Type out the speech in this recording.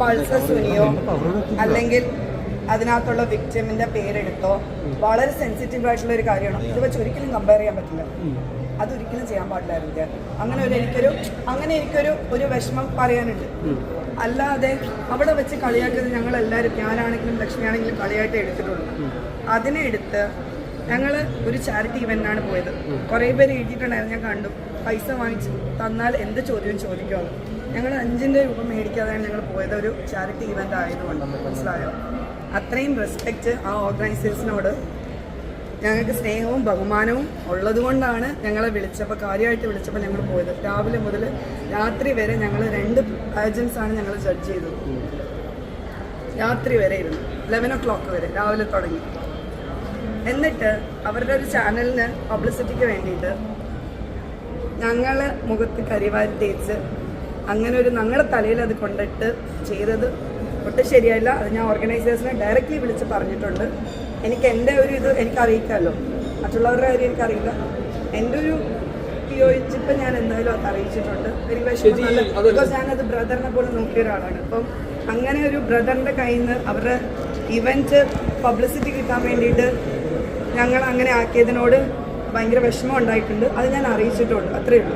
Pulsar സുനിയോ അല്ലെങ്കിൽ അതിനകത്തുള്ള വിക്ടിമിന്റെ പേരെടുത്തോ വളരെ സെൻസിറ്റീവ് ആയിട്ടുള്ള ഒരു കാര്യമാണ്. ഇത് വെച്ച് ഒരിക്കലും കമ്പയർ ചെയ്യാൻ പറ്റില്ല. അതൊരിക്കലും ചെയ്യാൻ പാടില്ലായിരുന്നു. അങ്ങനെ എനിക്കൊരു വിഷമം പറയാനുണ്ട്. അല്ലാതെ അവിടെ വെച്ച് കളിയാക്കിയത് ഞങ്ങളെല്ലാവരും, ഞാനാണെങ്കിലും ലക്ഷ്മിയാണെങ്കിലും കളിയായിട്ട് എടുത്തിട്ടുള്ളൂ. അതിനെ എടുത്ത് ഞങ്ങൾ ഒരു ചാരിറ്റി ഇവന്റാണ് പോയത്. കുറേ പേര് എഴുതിയിട്ടുണ്ടായിരുന്നു, ഞാൻ കണ്ടു. പൈസ വാങ്ങിച്ച് തന്നാൽ എന്ത് ചോദ്യവും ചോദിക്കുമല്ലോ. ഞങ്ങൾ 5 രൂപ മേടിക്കാതെയാണ് ഞങ്ങൾ പോയത്, ഒരു ചാരിറ്റി ഇവന്റ് ആയതുകൊണ്ട്. മനസ്സിലായോ? അത്രയും റെസ്പെക്റ്റ് ആ ഓർഗനൈസേഴ്സിനോട് ഞങ്ങൾക്ക് സ്നേഹവും ബഹുമാനവും ഉള്ളതുകൊണ്ടാണ് ഞങ്ങളെ വിളിച്ചപ്പോൾ, കാര്യമായിട്ട് വിളിച്ചപ്പോൾ ഞങ്ങൾ പോയത്. രാവിലെ മുതൽ രാത്രി വരെ ഞങ്ങൾ 2 ഏജൻസാണ് ഞങ്ങൾ ജഡ്ജ് ചെയ്തത്. രാത്രി വരെ ഇരുന്നു, 11 o'clock വരെ രാവിലെ തുടങ്ങി. എന്നിട്ട് അവരുടെ ഒരു ചാനലിന് പബ്ലിസിറ്റിക്ക് വേണ്ടിയിട്ട് ഞങ്ങൾ മുഖത്ത് കരിവാരി തേച്ച് അങ്ങനെ ഞങ്ങളുടെ തലയിൽ അത് കൊണ്ടിട്ട് ചെയ്തത് ഒട്ടും ശരിയല്ല. അത് ഞാൻ ഓർഗനൈസേഴ്സിനെ ഡയറക്റ്റ്ലി വിളിച്ച് പറഞ്ഞിട്ടുണ്ട്. എനിക്ക് എൻ്റെ ഒരു ഇത് എനിക്ക് അറിയിക്കാമല്ലോ, മറ്റുള്ളവരുടെ കാര്യം എനിക്കറിയില്ല. എൻ്റെ ഒരു യോജിച്ചിപ്പം ഞാൻ എന്തായാലും അത് അറിയിച്ചിട്ടുണ്ട്. എനിക്ക് വിഷമമല്ല, ബിക്കോസ് ഞാനത് ബ്രദറിനെ പോലെ നോക്കിയ ഒരാളാണ്. അപ്പം അങ്ങനെ ഒരു ബ്രദറിൻ്റെ കയ്യിൽ നിന്ന് അവരുടെ ഇവൻറ്റ് പബ്ലിസിറ്റി കിട്ടാൻ വേണ്ടിയിട്ട് ഞങ്ങൾ അങ്ങനെ ആക്കിയതിനോട് ഭയങ്കര വിഷമം ഉണ്ടായിട്ടുണ്ട്. അത് ഞാൻ അറിയിച്ചിട്ടുണ്ട്. അത്രയേ ഉള്ളൂ.